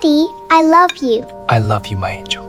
Daddy, I love you. I love you, my angel.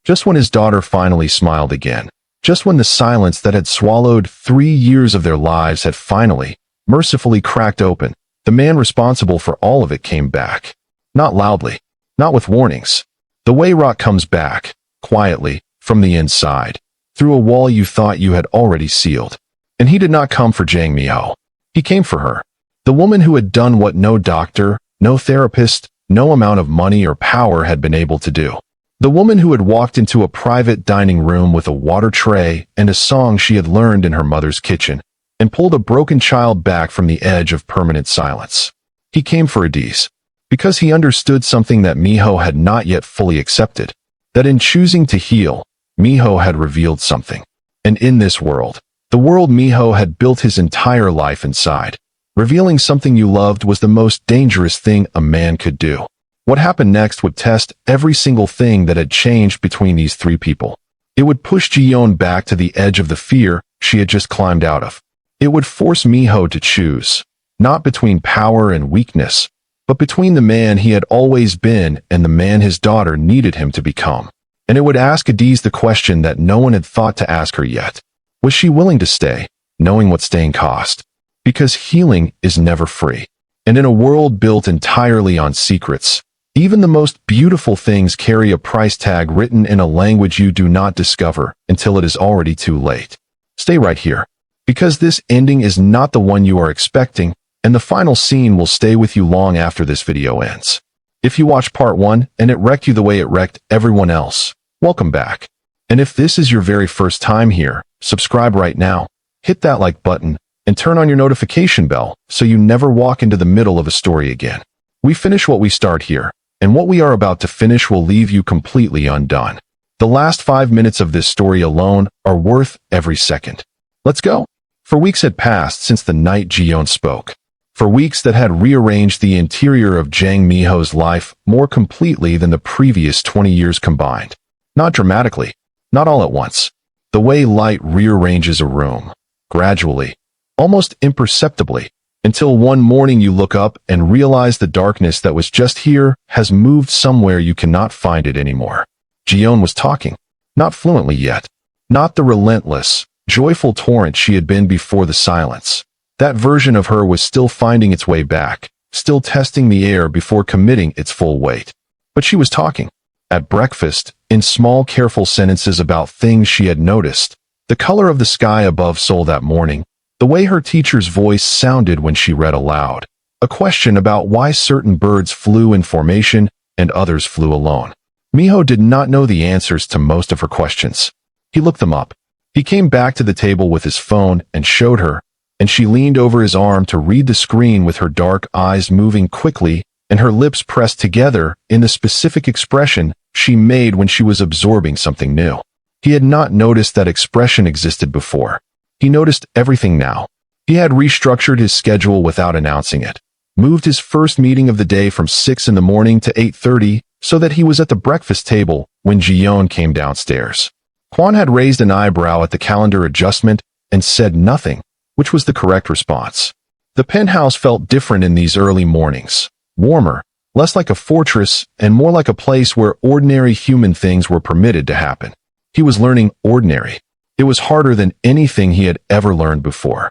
Just when his daughter finally smiled again, just when the silence that had swallowed 3 years of their lives had finally, mercifully cracked open, the man responsible for all of it came back. Not loudly, not with warnings. The way rock comes back, quietly, from the inside, through a wall you thought you had already sealed. And he did not come for Jang Minho. He came for her. The woman who had done what no doctor, no therapist, no amount of money or power had been able to do. The woman who had walked into a private dining room with a water tray and a song she had learned in her mother's kitchen, and pulled a broken child back from the edge of permanent silence. He came for Adaeze, because he understood something that Minho had not yet fully accepted, that in choosing to heal, Minho had revealed something. And in this world, the world Minho had built his entire life inside, revealing something you loved was the most dangerous thing a man could do. What happened next would test every single thing that had changed between these three people. It would push Ji-yeon back to the edge of the fear she had just climbed out of. It would force Minho to choose, not between power and weakness, but between the man he had always been and the man his daughter needed him to become. And it would ask Adaeze the question that no one had thought to ask her yet. Was she willing to stay, knowing what staying cost? Because healing is never free. And in a world built entirely on secrets, even the most beautiful things carry a price tag written in a language you do not discover until it is already too late. Stay right here, because this ending is not the one you are expecting, and the final scene will stay with you long after this video ends. If you watched part 1 and it wrecked you the way it wrecked everyone else, welcome back. And if this is your very first time here, subscribe right now, hit that like button, and turn on your notification bell so you never walk into the middle of a story again. We finish what we start here, and what we are about to finish will leave you completely undone. The last 5 minutes of this story alone are worth every second. Let's go. For weeks had passed since the night Ji-yeon spoke. For weeks that had rearranged the interior of Jang Minho's life more completely than the previous 20 years combined. Not dramatically, not all at once. The way light rearranges a room, gradually, almost imperceptibly, until one morning you look up and realize the darkness that was just here has moved somewhere you cannot find it anymore. Ji-yeon was talking, not fluently yet, not the relentless, joyful torrent she had been before the silence. That version of her was still finding its way back, still testing the air before committing its full weight. But she was talking. At breakfast, in small careful sentences about things she had noticed, the color of the sky above Seoul that morning, the way her teacher's voice sounded when she read aloud, a question about why certain birds flew in formation and others flew alone. Minho did not know the answers to most of her questions. He looked them up. He came back to the table with his phone and showed her, and she leaned over his arm to read the screen with her dark eyes moving quickly and her lips pressed together in the specific expression she made when she was absorbing something new. He had not noticed that expression existed before. He noticed everything now. He had restructured his schedule without announcing it, moved his first meeting of the day from 6 in the morning to 8:30 so that he was at the breakfast table when Ji-yeon came downstairs. Kwon had raised an eyebrow at the calendar adjustment and said nothing, which was the correct response. The penthouse felt different in these early mornings, warmer, less like a fortress and more like a place where ordinary human things were permitted to happen. He was learning ordinary. It was harder than anything he had ever learned before.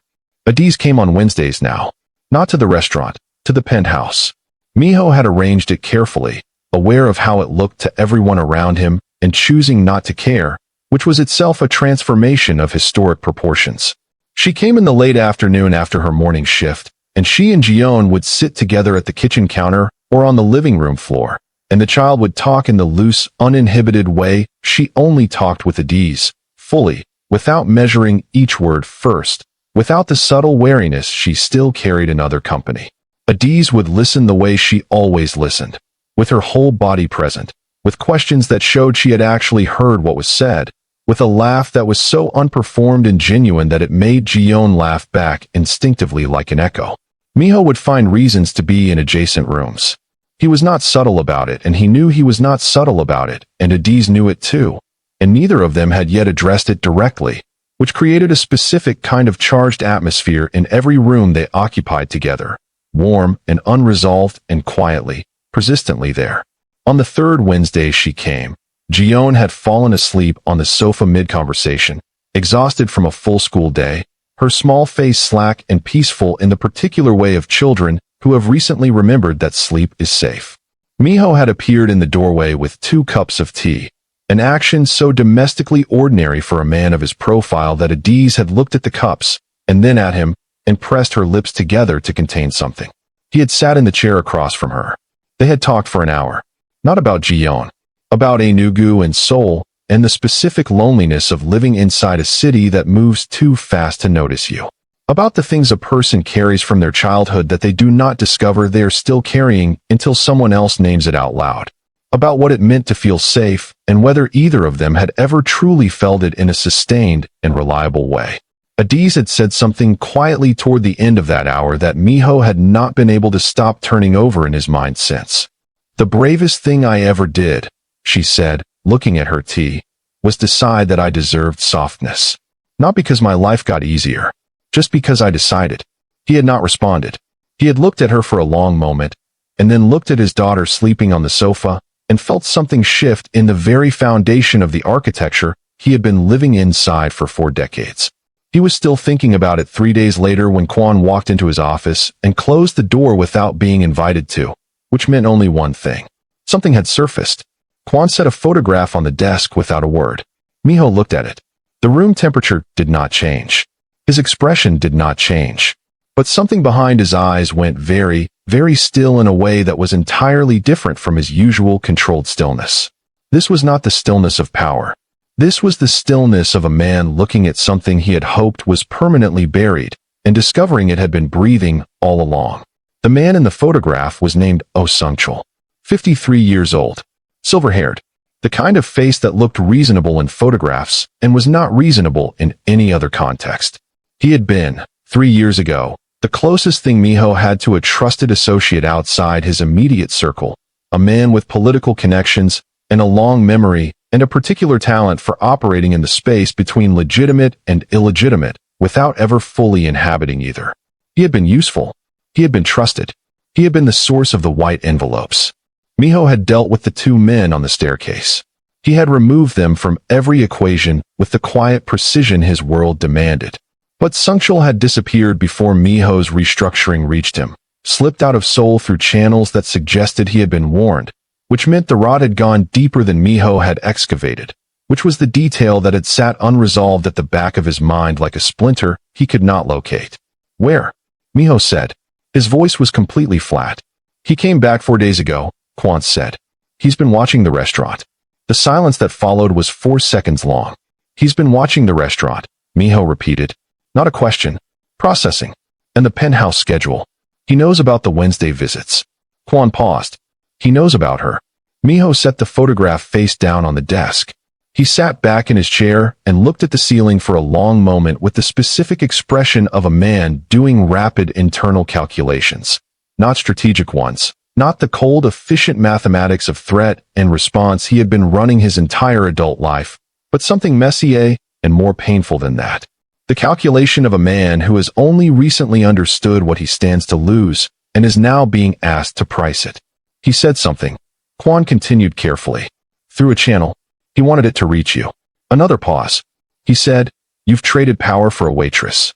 Adaeze came on Wednesdays now, not to the restaurant, to the penthouse. Minho had arranged it carefully, aware of how it looked to everyone around him and choosing not to care, which was itself a transformation of historic proportions. She came in the late afternoon after her morning shift, and she and Ji-yeon would sit together at the kitchen counter or on the living room floor, and the child would talk in the loose, uninhibited way she only talked with Adaeze, fully, without measuring each word first, without the subtle wariness she still carried in other company. Adaeze would listen the way she always listened, with her whole body present, with questions that showed she had actually heard what was said, with a laugh that was so unperformed and genuine that it made Ji-yeon laugh back instinctively like an echo. Minho would find reasons to be in adjacent rooms. He was not subtle about it, and he knew he was not subtle about it, and Adaeze knew it too. And neither of them had yet addressed it directly, which created a specific kind of charged atmosphere in every room they occupied together, warm and unresolved and quietly, persistently there. On the third Wednesday she came. Jiyeon had fallen asleep on the sofa mid-conversation, exhausted from a full school day, her small face slack and peaceful in the particular way of children who have recently remembered that sleep is safe. Minho had appeared in the doorway with 2 cups of tea, an action so domestically ordinary for a man of his profile that Adaeze had looked at the cups, and then at him, and pressed her lips together to contain something. He had sat in the chair across from her. They had talked for an hour. Not about Jiyeon, about Enugu and Seoul, and the specific loneliness of living inside a city that moves too fast to notice you. About the things a person carries from their childhood that they do not discover they are still carrying until someone else names it out loud. About what it meant to feel safe, and whether either of them had ever truly felt it in a sustained and reliable way. Adaeze had said something quietly toward the end of that hour that Minho had not been able to stop turning over in his mind since. "The bravest thing I ever did," she said, looking at her tea, "was decide that I deserved softness. Not because my life got easier, just because I decided." He had not responded. He had looked at her for a long moment, and then looked at his daughter sleeping on the sofa, and felt something shift in the very foundation of the architecture he had been living inside for 4 decades. He was still thinking about it 3 days later when Kwon walked into his office and closed the door without being invited to, which meant only one thing. Something had surfaced. Kwon set a photograph on the desk without a word. Minho looked at it. The room temperature did not change. His expression did not change. But something behind his eyes went very, very still in a way that was entirely different from his usual controlled stillness. This was not the stillness of power. This was the stillness of a man looking at something he had hoped was permanently buried, and discovering it had been breathing all along. The man in the photograph was named Oh Sung-chul, 53 years old, silver-haired, the kind of face that looked reasonable in photographs and was not reasonable in any other context. He had been, 3 years ago, the closest thing Minho had to a trusted associate outside his immediate circle, a man with political connections and a long memory and a particular talent for operating in the space between legitimate and illegitimate without ever fully inhabiting either. He had been useful. He had been trusted. He had been the source of the white envelopes. Minho had dealt with the 2 men on the staircase. He had removed them from every equation with the quiet precision his world demanded. But Sung-chul had disappeared before Minho's restructuring reached him, slipped out of Seoul through channels that suggested he had been warned, which meant the rot had gone deeper than Minho had excavated, which was the detail that had sat unresolved at the back of his mind like a splinter he could not locate. "Where?" Minho said. His voice was completely flat. "He came back 4 days ago," Kwon said. "He's been watching the restaurant." The silence that followed was 4 seconds long. "He's been watching the restaurant," Minho repeated. Not a question. Processing. And the penthouse schedule. "He knows about the Wednesday visits." Kwon paused. "He knows about her." Minho set the photograph face down on the desk. He sat back in his chair and looked at the ceiling for a long moment with the specific expression of a man doing rapid internal calculations. Not strategic ones. Not the cold, efficient mathematics of threat and response he had been running his entire adult life, but something messier and more painful than that. The calculation of a man who has only recently understood what he stands to lose and is now being asked to price it. He said something. Kwon continued carefully. "Through a channel. He wanted it to reach you." Another pause. He said, "You've traded power for a waitress."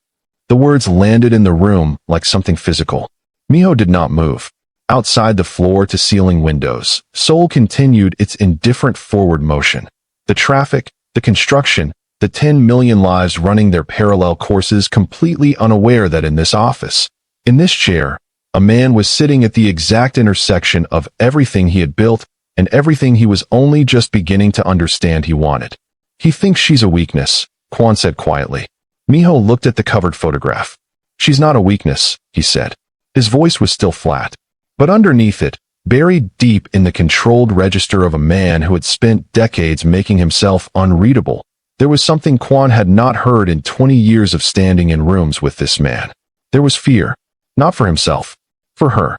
The words landed in the room like something physical. Minho did not move. Outside the floor-to-ceiling windows, Seoul continued its indifferent forward motion. The traffic, the construction, the 10 million lives running their parallel courses completely unaware that in this office, in this chair, a man was sitting at the exact intersection of everything he had built and everything he was only just beginning to understand he wanted. "He thinks she's a weakness," Kwon said quietly. Minho looked at the covered photograph. "She's not a weakness," he said. His voice was still flat. But underneath it, buried deep in the controlled register of a man who had spent decades making himself unreadable, there was something Kwon had not heard in 20 years of standing in rooms with this man. There was fear. Not for himself. For her.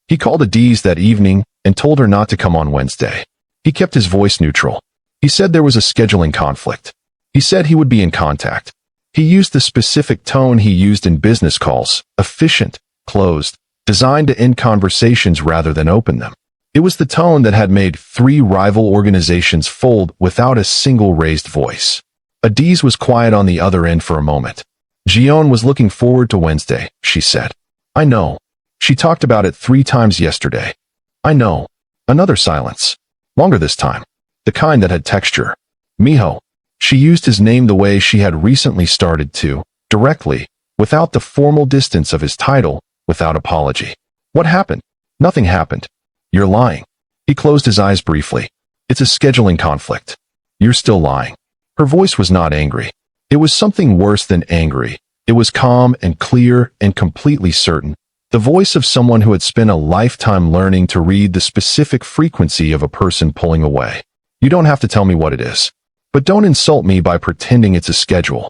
He called Adaeze that evening and told her not to come on Wednesday. He kept his voice neutral. He said there was a scheduling conflict. He said he would be in contact. He used the specific tone he used in business calls, efficient, closed, designed to end conversations rather than open them. It was the tone that had made 3 rival organizations fold without a single raised voice. Adaeze was quiet on the other end for a moment. Jiyeon was looking forward to Wednesday, she said. I know. She talked about it 3 times yesterday. I know. Another silence. Longer this time. The kind that had texture. Minho. She used his name the way she had recently started to, directly, without the formal distance of his title, without apology. What happened? Nothing happened. You're lying. He closed his eyes briefly. It's a scheduling conflict. You're still lying. Her voice was not angry. It was something worse than angry. It was calm and clear and completely certain. The voice of someone who had spent a lifetime learning to read the specific frequency of a person pulling away. You don't have to tell me what it is. But don't insult me by pretending it's a schedule.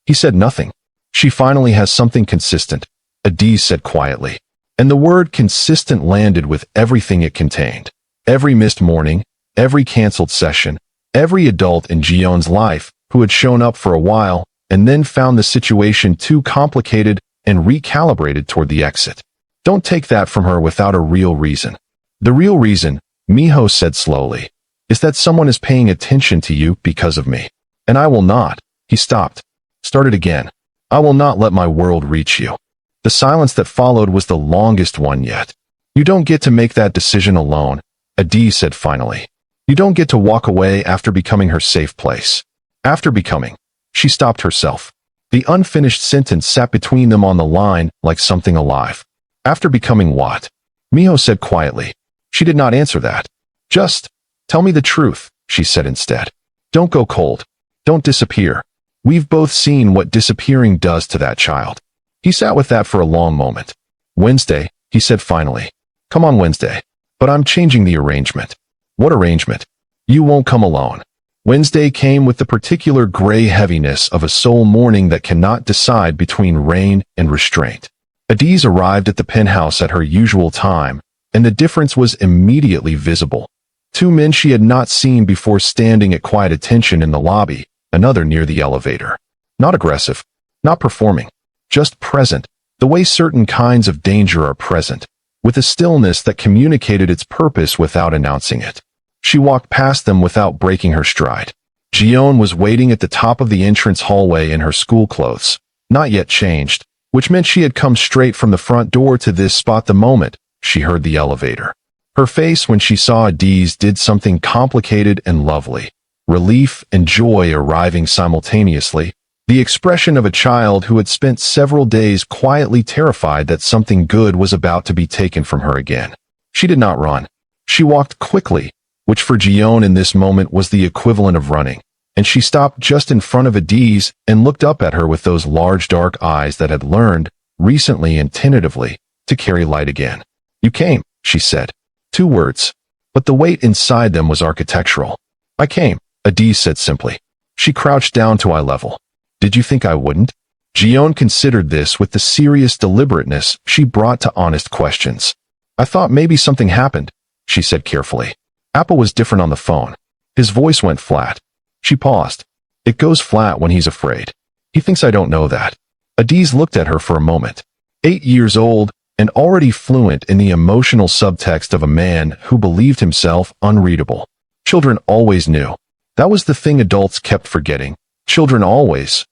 He said nothing. She finally has something consistent, Adaeze said quietly. And the word consistent landed with everything it contained. Every missed morning, every canceled session, every adult in Jiyeon's life who had shown up for a while and then found the situation too complicated and recalibrated toward the exit. Don't take that from her without a real reason. The real reason, Minho said slowly, is that someone is paying attention to you because of me. And I will not. He stopped. Started again. I will not let my world reach you. The silence that followed was the longest one yet. You don't get to make that decision alone, Adaeze said finally. You don't get to walk away after becoming her safe place. After becoming. She stopped herself. The unfinished sentence sat between them on the line like something alive. After becoming what? Minho said quietly. She did not answer that. Just, tell me the truth, she said instead. Don't go cold. Don't disappear. We've both seen what disappearing does to that child. He sat with that for a long moment. Wednesday, he said finally. Come on Wednesday. But I'm changing the arrangement. What arrangement? You won't come alone. Wednesday came with the particular gray heaviness of a soul mourning that cannot decide between rain and restraint. Adaeze arrived at the penthouse at her usual time, and the difference was immediately visible. 2 men she had not seen before standing at quiet attention in the lobby, another near the elevator. Not aggressive, not performing, just present, the way certain kinds of danger are present, with a stillness that communicated its purpose without announcing it. She walked past them without breaking her stride. Jiyeon was waiting at the top of the entrance hallway in her school clothes, not yet changed, which meant she had come straight from the front door to this spot the moment she heard the elevator. Her face when she saw Adaeze did something complicated and lovely. Relief and joy arriving simultaneously, the expression of a child who had spent several days quietly terrified that something good was about to be taken from her again. She did not run. She walked quickly, which for Jiyeon in this moment was the equivalent of running, and she stopped just in front of Adaeze and looked up at her with those large dark eyes that had learned, recently and tentatively, to carry light again. You came, she said. 2 words. But the weight inside them was architectural. I came, Adaeze said simply. She crouched down to eye level. Did you think I wouldn't? Jiyeon considered this with the serious deliberateness she brought to honest questions. I thought maybe something happened, she said carefully. Apple was different on the phone. His voice went flat. She paused. It goes flat when he's afraid. He thinks I don't know that. Adaeze looked at her for a moment. 8 years old and already fluent in the emotional subtext of a man who believed himself unreadable. Children always knew. That was the thing adults kept forgetting. Children always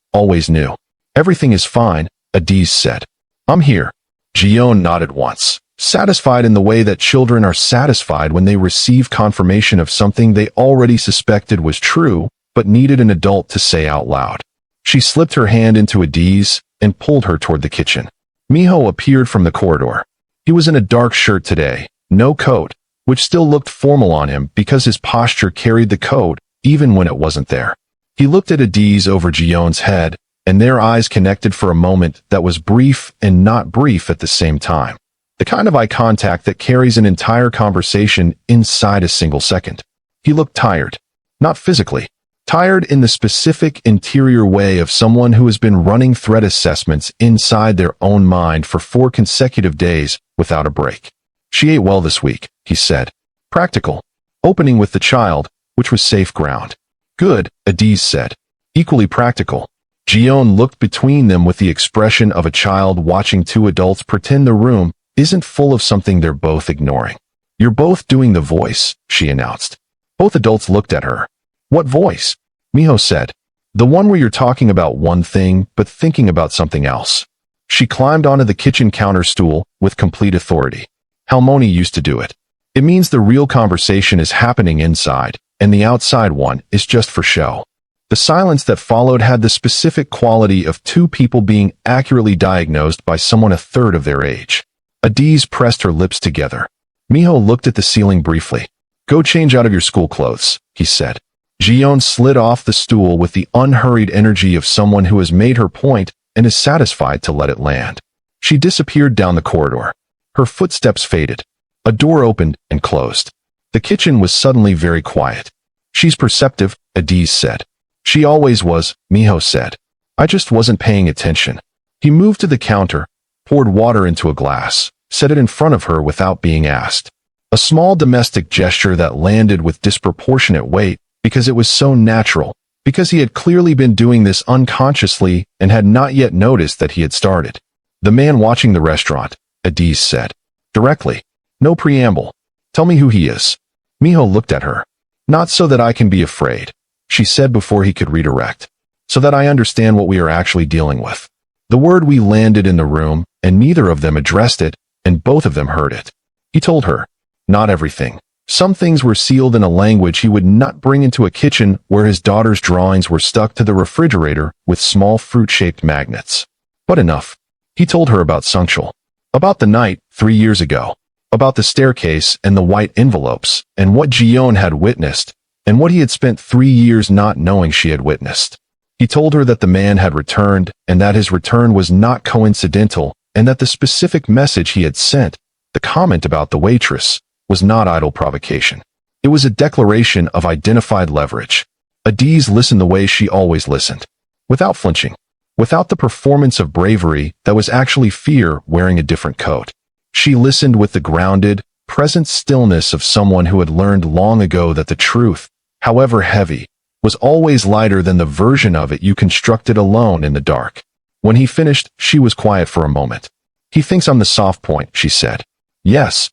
knew. Everything is fine, Adaeze said. I'm here. Jiyeon nodded once, satisfied in the way that children are satisfied when they receive confirmation of something they already suspected was true, but needed an adult to say out loud. She slipped her hand into Adaeze and pulled her toward the kitchen. Minho appeared from the corridor. He was in a dark shirt today, no coat, which still looked formal on him because his posture carried the coat even when it wasn't there. He looked at Adaeze over Jiyeon's head, and their eyes connected for a moment that was brief and not brief at the same time. The kind of eye contact that carries an entire conversation inside a single second. He looked tired. Not physically. Tired in the specific interior way of someone who has been running threat assessments inside their own mind for 4 consecutive days without a break. She ate well this week, he said. Practical. Opening with the child, which was safe ground. Good, Adaeze said. Equally practical. Jiyeon looked between them with the expression of a child watching 2 adults pretend the room isn't full of something they're both ignoring. "You're both doing the voice," she announced. Both adults looked at her. "What voice?" Minho said. "The one where you're talking about one thing but thinking about something else." She climbed onto the kitchen counter stool with complete authority. Halmoni used to do it. It means the real conversation is happening inside, and the outside one is just for show. The silence that followed had the specific quality of two people being accurately diagnosed by someone a third of their age. Adaeze pressed her lips together. Minho looked at the ceiling briefly. "Go change out of your school clothes," he said. Jiyeon slid off the stool with the unhurried energy of someone who has made her point and is satisfied to let it land. She disappeared down the corridor. Her footsteps faded. A door opened and closed. The kitchen was suddenly very quiet. "She's perceptive," Adaeze said. "She always was," Minho said. "I just wasn't paying attention." He moved to the counter, poured water into a glass, set it in front of her without being asked. A small domestic gesture that landed with disproportionate weight because it was so natural, because he had clearly been doing this unconsciously and had not yet noticed that he had started. "The man watching the restaurant," Adaeze said. Directly. No preamble. "Tell me who he is." Minho looked at her. "Not so that I can be afraid," she said before he could redirect. "So that I understand what we are actually dealing with." The word we landed in the room, and neither of them addressed it, and both of them heard it. He told her. Not everything. Some things were sealed in a language he would not bring into a kitchen where his daughter's drawings were stuck to the refrigerator with small fruit-shaped magnets. But enough. He told her about Sungchul. About the night, 3 years ago. About the staircase and the white envelopes, and what Jiyeon had witnessed, and what he had spent 3 years not knowing she had witnessed. He told her that the man had returned, and that his return was not coincidental, and that the specific message he had sent, the comment about the waitress, was not idle provocation. It was a declaration of identified leverage. Adaeze listened the way she always listened. Without flinching. Without the performance of bravery that was actually fear wearing a different coat. She listened with the grounded, present stillness of someone who had learned long ago that the truth, however heavy, was always lighter than the version of it you constructed alone in the dark. When he finished, she was quiet for a moment. "He thinks I'm the soft point," she said. "Yes.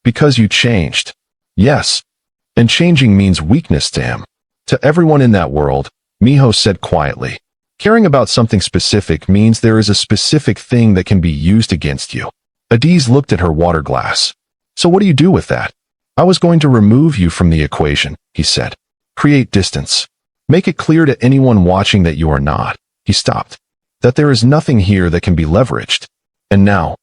Because you changed." "Yes. And changing means weakness to him." "To everyone in that world," Minho said quietly. "Caring about something specific means there is a specific thing that can be used against you." Adaeze looked at her water glass. "So what do you do with that?" "I was going to remove you from the equation," he said. "Create distance. Make it clear to anyone watching that you are not." He stopped. "That there is nothing here that can be leveraged. And now."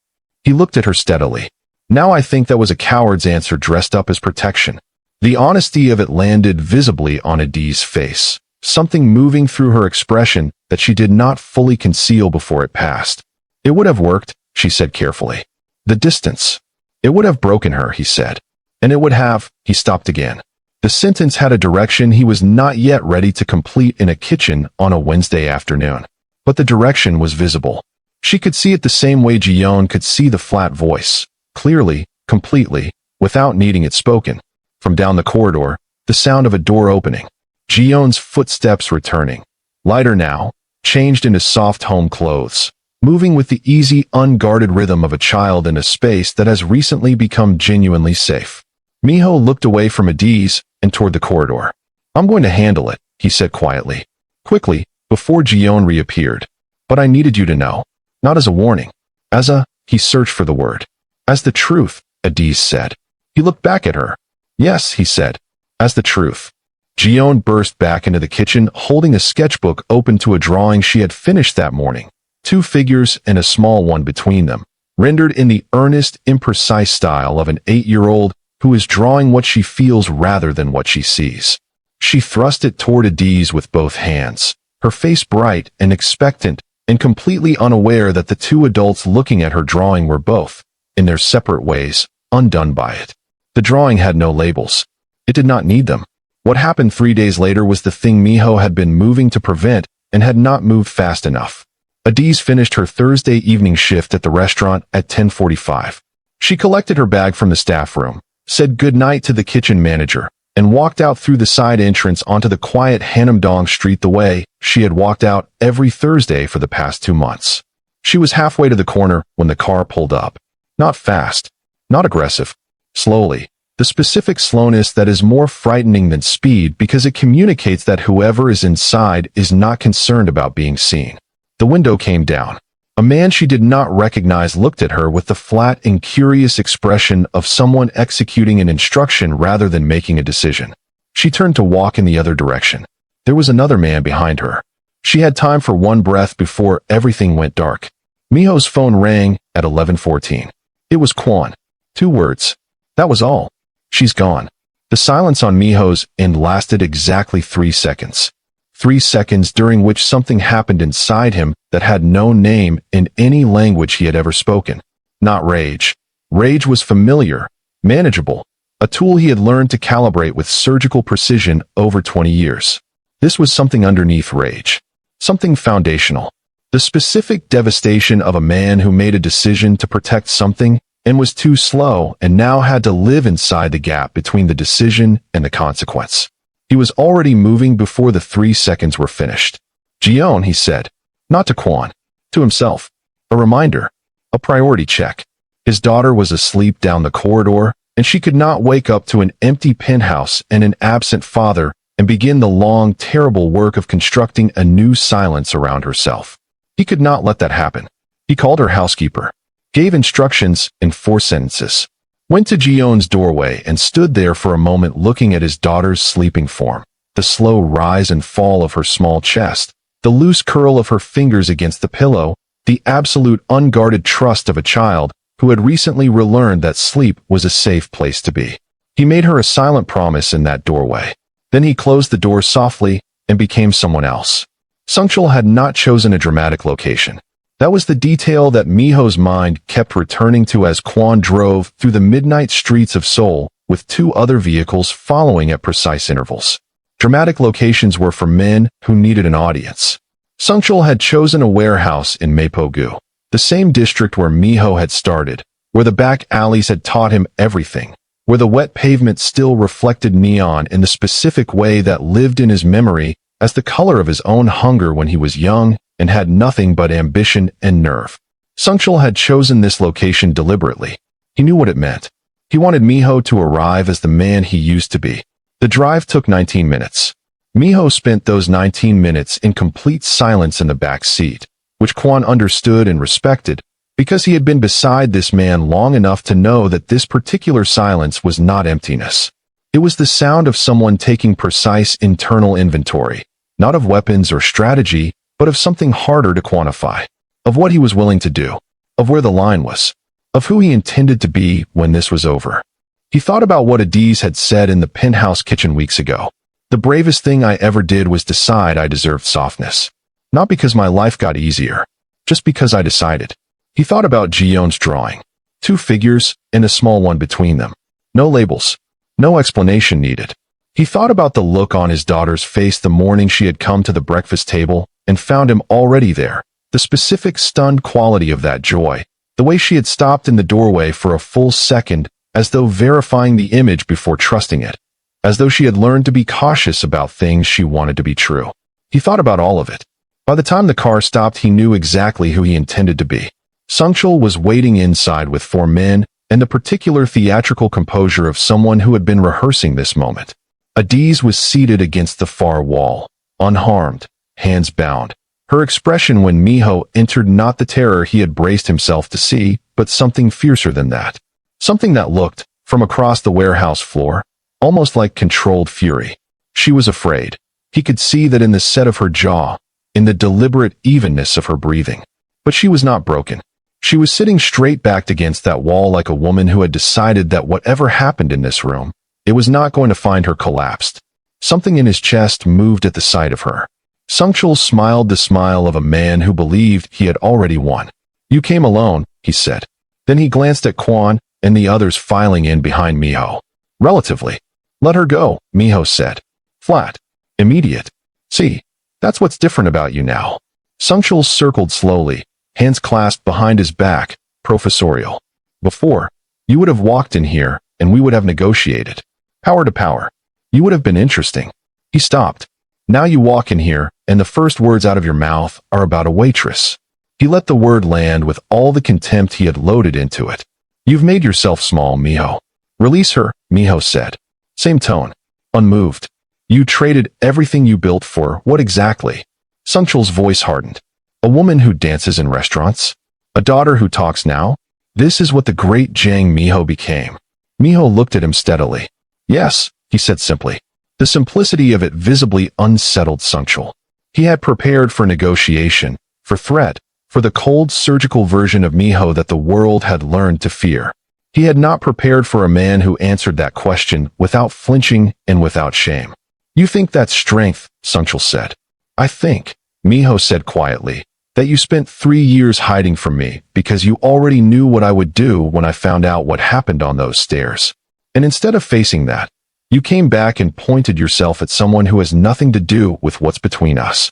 He looked at her steadily. "Now I think that was a coward's answer dressed up as protection." The honesty of it landed visibly on Adaeze's face, something moving through her expression that she did not fully conceal before it passed. "It would have worked," she said carefully. "The distance. It would have broken her," he said. "And it would have," he stopped again. The sentence had a direction he was not yet ready to complete in a kitchen on a Wednesday afternoon. But the direction was visible. She could see it the same way Jiyeon could see the flat voice, clearly, completely, without needing it spoken. From down the corridor, the sound of a door opening. Jiyeon's footsteps returning. Lighter now, changed into soft home clothes. Moving with the easy, unguarded rhythm of a child in a space that has recently become genuinely safe. Minho looked away from Adaeze and toward the corridor. "I'm going to handle it," he said quietly. Quickly, before Jiyeon reappeared. "But I needed you to know. Not as a warning. As a," he searched for the word. "As the truth," Adaeze said. He looked back at her. "Yes," he said. "As the truth." Jiyeon burst back into the kitchen holding a sketchbook open to a drawing she had finished that morning. 2 figures and a small one between them, rendered in the earnest, imprecise style of an 8-year-old who is drawing what she feels rather than what she sees. She thrust it toward Adaeze with both hands, her face bright and expectant, and completely unaware that the 2 adults looking at her drawing were both, in their separate ways, undone by it. The drawing had no labels. It did not need them. What happened 3 days later was the thing Minho had been moving to prevent and had not moved fast enough. Adaeze finished her Thursday evening shift at the restaurant at 10:45. She collected her bag from the staff room, said goodnight to the kitchen manager, and walked out through the side entrance onto the quiet Hanamdong street the way she had walked out every Thursday for the past 2 months. She was halfway to the corner when the car pulled up. Not fast. Not aggressive. Slowly. The specific slowness that is more frightening than speed because it communicates that whoever is inside is not concerned about being seen. The window came down. A man she did not recognize looked at her with the flat and curious expression of someone executing an instruction rather than making a decision. She turned to walk in the other direction. There was another man behind her. She had time for one breath before everything went dark. Minho's phone rang at 11:14. It was Kwon. 2 words. That was all. She's gone. The silence on Minho's end lasted exactly 3 seconds. 3 seconds during which something happened inside him that had no name in any language he had ever spoken. Not rage. Rage was familiar, manageable, a tool he had learned to calibrate with surgical precision over 20 years. This was something underneath rage. Something foundational. The specific devastation of a man who made a decision to protect something and was too slow and now had to live inside the gap between the decision and the consequence. He was already moving before the 3 seconds were finished. Jiyeon, he said. Not to Kwon. To himself. A reminder. A priority check. His daughter was asleep down the corridor, and she could not wake up to an empty penthouse and an absent father and begin the long, terrible work of constructing a new silence around herself. He could not let that happen. He called her housekeeper. Gave instructions in 4 sentences. Went to Jiyeon's doorway and stood there for a moment looking at his daughter's sleeping form, the slow rise and fall of her small chest, the loose curl of her fingers against the pillow, the absolute unguarded trust of a child who had recently relearned that sleep was a safe place to be. He made her a silent promise in that doorway. Then he closed the door softly and became someone else. Sungchul had not chosen a dramatic location. That was the detail that Minho's mind kept returning to as Kwon drove through the midnight streets of Seoul, with 2 other vehicles following at precise intervals. Dramatic locations were for men who needed an audience. Sungchul had chosen a warehouse in Mapogu, the same district where Minho had started, where the back alleys had taught him everything, where the wet pavement still reflected neon in the specific way that lived in his memory as the color of his own hunger when he was young and had nothing but ambition and nerve. Sungchul had chosen this location deliberately. He knew what it meant. He wanted Minho to arrive as the man he used to be. The drive took 19 minutes. Minho spent those 19 minutes in complete silence in the back seat, which Kwon understood and respected, because he had been beside this man long enough to know that this particular silence was not emptiness. It was the sound of someone taking precise internal inventory, not of weapons or strategy, but of something harder to quantify, of what he was willing to do, of where the line was, of who he intended to be when this was over. He thought about what Adaeze had said in the penthouse kitchen weeks ago. The bravest thing I ever did was decide I deserved softness. Not because my life got easier, just because I decided. He thought about Jiyeon's drawing. 2 figures and a small one between them. No labels. No explanation needed. He thought about the look on his daughter's face the morning she had come to the breakfast table and found him already there, the specific stunned quality of that joy, the way she had stopped in the doorway for a full second as though verifying the image before trusting it, as though she had learned to be cautious about things she wanted to be true. He thought about all of it. By the time the car stopped, he knew exactly who he intended to be. Sungchul was waiting inside with 4 men and the particular theatrical composure of someone who had been rehearsing this moment. Adaeze was seated against the far wall, unharmed, hands bound. Her expression when Minho entered not the terror he had braced himself to see, but something fiercer than that. Something that looked, from across the warehouse floor, almost like controlled fury. She was afraid. He could see that in the set of her jaw, in the deliberate evenness of her breathing. But she was not broken. She was sitting straight-backed against that wall like a woman who had decided that whatever happened in this room, it was not going to find her collapsed. Something in his chest moved at the sight of her. Sungchul smiled the smile of a man who believed he had already won. "You came alone," he said. Then he glanced at Kwon and the others filing in behind Minho. "Relatively. Let her go," Minho said. Flat. Immediate. "See, that's what's different about you now." Sungchul circled slowly, hands clasped behind his back, professorial. "Before, you would have walked in here, and we would have negotiated. Power to power. You would have been interesting." He stopped. "Now you walk in here, and the first words out of your mouth are about a waitress." He let the word land with all the contempt he had loaded into it. "You've made yourself small, Minho. Release her, Minho said. Same tone. Unmoved. You traded everything you built for what exactly? Sungchul's voice hardened. A woman who dances in restaurants? A daughter who talks now? This is what the great Jang Minho became. Minho looked at him steadily. Yes, he said simply. The simplicity of it visibly unsettled Sungchul. He had prepared for negotiation, for threat, for the cold surgical version of Minho that the world had learned to fear. He had not prepared for a man who answered that question without flinching and without shame. You think that's strength, Sungchul said. I think, Minho said quietly, that you spent 3 years hiding from me because you already knew what I would do when I found out what happened on those stairs. And instead of facing that, you came back and pointed yourself at someone who has nothing to do with what's between us.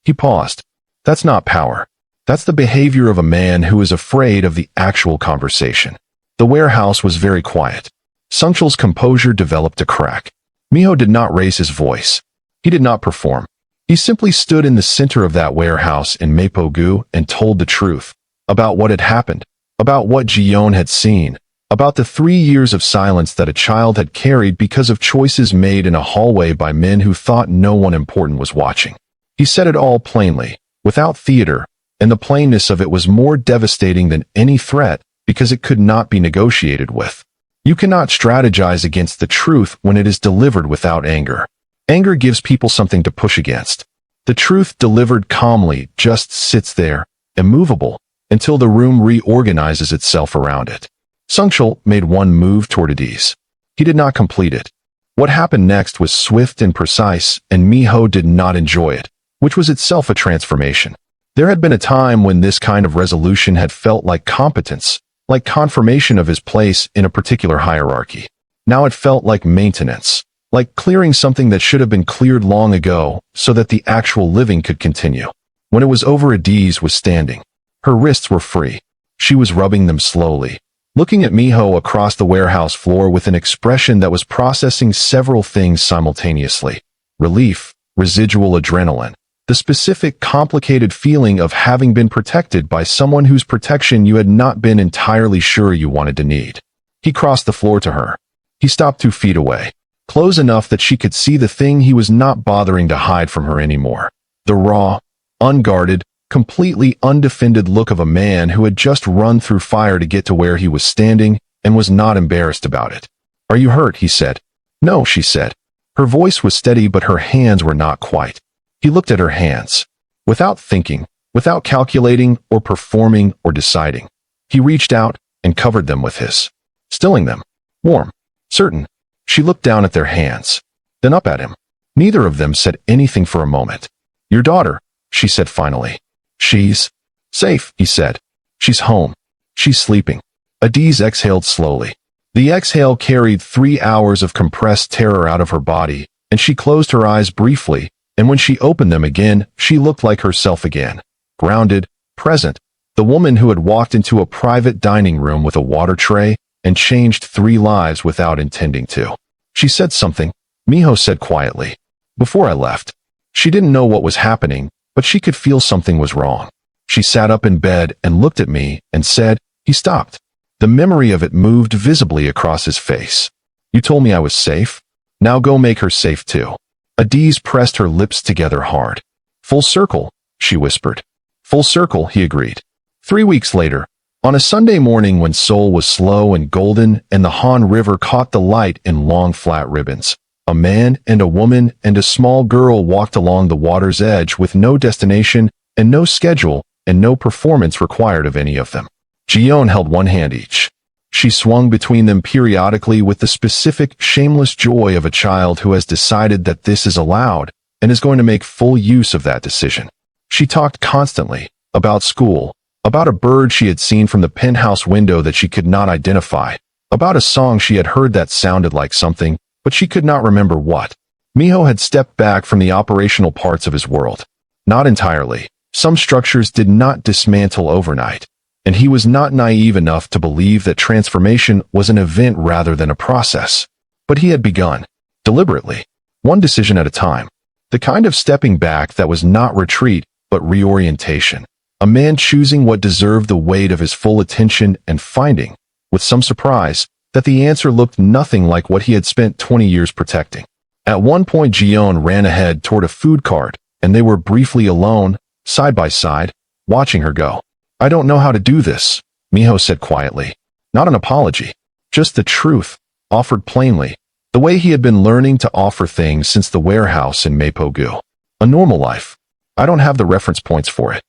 He paused. That's not power. That's the behavior of a man who is afraid of the actual conversation. The warehouse was very quiet. Sungchul's composure developed a crack. Minho did not raise his voice. He did not perform. He simply stood in the center of that warehouse in Mapo-gu and told the truth about what had happened, about what Ji-yeon had seen, about the 3 years of silence that a child had carried because of choices made in a hallway by men who thought no one important was watching. He said it all plainly, without theater, and the plainness of it was more devastating than any threat because it could not be negotiated with. You cannot strategize against the truth when it is delivered without anger. Anger gives people something to push against. The truth delivered calmly just sits there, immovable, until the room reorganizes itself around it. Sungchul made one move toward Adaeze. He did not complete it. What happened next was swift and precise, and Minho did not enjoy it, which was itself a transformation. There had been a time when this kind of resolution had felt like competence, like confirmation of his place in a particular hierarchy. Now it felt like maintenance, like clearing something that should have been cleared long ago so that the actual living could continue. When it was over, Adaeze was standing. Her wrists were free. She was rubbing them slowly, looking at Minho across the warehouse floor with an expression that was processing several things simultaneously. Relief, residual adrenaline, the specific complicated feeling of having been protected by someone whose protection you had not been entirely sure you wanted to need. He crossed the floor to her. He stopped 2 feet away, close enough that she could see the thing he was not bothering to hide from her anymore. The raw, unguarded, completely undefended look of a man who had just run through fire to get to where he was standing and was not embarrassed about it. Are you hurt? He said. No, she said. Her voice was steady, but her hands were not quite. He looked at her hands. Without thinking, without calculating or performing or deciding, he reached out and covered them with his, stilling them. Warm. Certain. She looked down at their hands, then up at him. Neither of them said anything for a moment. Your daughter, she said finally. She's safe, he said. She's home. She's sleeping. Adaeze exhaled slowly. The exhale carried 3 hours of compressed terror out of her body, and she closed her eyes briefly, and when she opened them again, she looked like herself again. Grounded, present, the woman who had walked into a private dining room with a water tray and changed 3 lives without intending to. She said something, Minho said quietly. Before I left. She didn't know what was happening, but she could feel something was wrong. She sat up in bed and looked at me and said, he stopped. The memory of it moved visibly across his face. You told me I was safe? Now go make her safe too. Adaeze pressed her lips together hard. Full circle, she whispered. Full circle, he agreed. 3 weeks later, on a Sunday morning when Seoul was slow and golden and the Han River caught the light in long flat ribbons, a man and a woman and a small girl walked along the water's edge with no destination and no schedule and no performance required of any of them. Ji-yeon held one hand each. She swung between them periodically with the specific, shameless joy of a child who has decided that this is allowed and is going to make full use of that decision. She talked constantly about school, about a bird she had seen from the penthouse window that she could not identify, about a song she had heard that sounded like something, but she could not remember what. Minho had stepped back from the operational parts of his world. Not entirely. Some structures did not dismantle overnight, and he was not naive enough to believe that transformation was an event rather than a process. But he had begun, deliberately, one decision at a time. The kind of stepping back that was not retreat, but reorientation. A man choosing what deserved the weight of his full attention and finding, with some surprise, that the answer looked nothing like what he had spent 20 years protecting. At one point, Jiyeon ran ahead toward a food cart, and they were briefly alone, side by side, watching her go. "I don't know how to do this," Minho said quietly. Not an apology, just the truth, offered plainly, the way he had been learning to offer things since the warehouse in Mapogu. A normal life. "I don't have the reference points for it."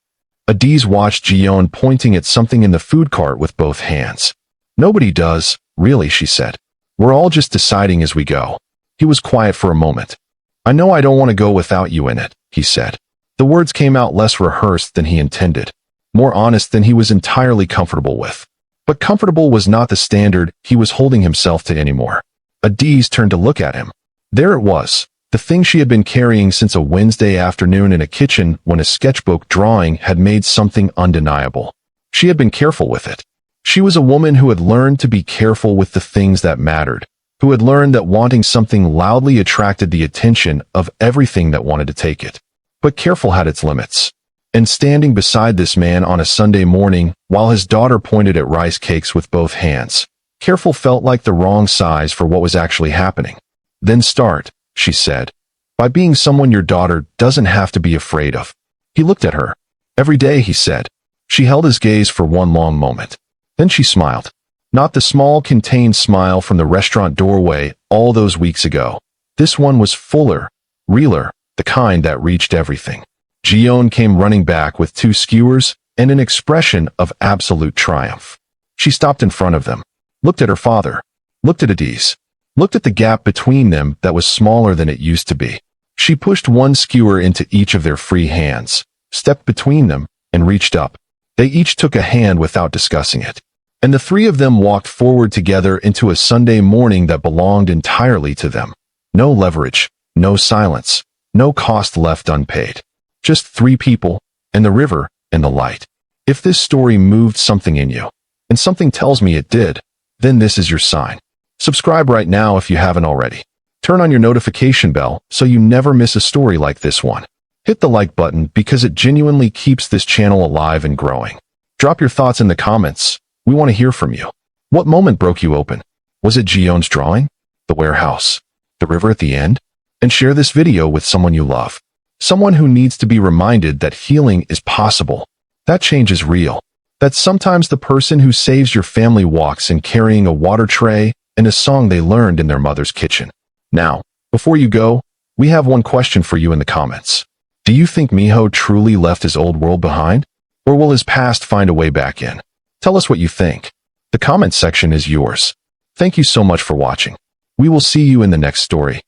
Adaeze watched Jiyeon pointing at something in the food cart with both hands. "Nobody does, really," she said. "We're all just deciding as we go." He was quiet for a moment. "I know I don't want to go without you in it," he said. The words came out less rehearsed than he intended, more honest than he was entirely comfortable with. But comfortable was not the standard he was holding himself to anymore. Adaeze turned to look at him. There it was, the thing she had been carrying since a Wednesday afternoon in a kitchen when a sketchbook drawing had made something undeniable. She had been careful with it. She was a woman who had learned to be careful with the things that mattered, who had learned that wanting something loudly attracted the attention of everything that wanted to take it. But careful had its limits. And standing beside this man on a Sunday morning, while his daughter pointed at rice cakes with both hands, careful felt like the wrong size for what was actually happening. "Then start," she said, "by being someone your daughter doesn't have to be afraid of." He looked at her. "Every day," he said. She held his gaze for one long moment. Then she smiled. Not the small, contained smile from the restaurant doorway all those weeks ago. This one was fuller, realer, the kind that reached everything. Jiyeon came running back with 2 skewers and an expression of absolute triumph. She stopped in front of them, looked at her father, looked at Adaeze, looked at the gap between them that was smaller than it used to be. She pushed 1 skewer into each of their free hands, stepped between them, and reached up. They each took a hand without discussing it. And the 3 of them walked forward together into a Sunday morning that belonged entirely to them. No leverage, no silence, no cost left unpaid. Just 3 people, and the river, and the light. If this story moved something in you, and something tells me it did, then this is your sign. Subscribe right now if you haven't already. Turn on your notification bell so you never miss a story like this one. Hit the like button because it genuinely keeps this channel alive and growing. Drop your thoughts in the comments. We want to hear from you. What moment broke you open? Was it Jiyeon's drawing? The warehouse? The river at the end? And share this video with someone you love. Someone who needs to be reminded that healing is possible. That change is real. That sometimes the person who saves your family walks in carrying a water tray and a song they learned in their mother's kitchen. Now, before you go, we have one question for you in the comments. Do you think Minho truly left his old world behind? Or will his past find a way back in? Tell us what you think. The comment section is yours. Thank you so much for watching. We will see you in the next story.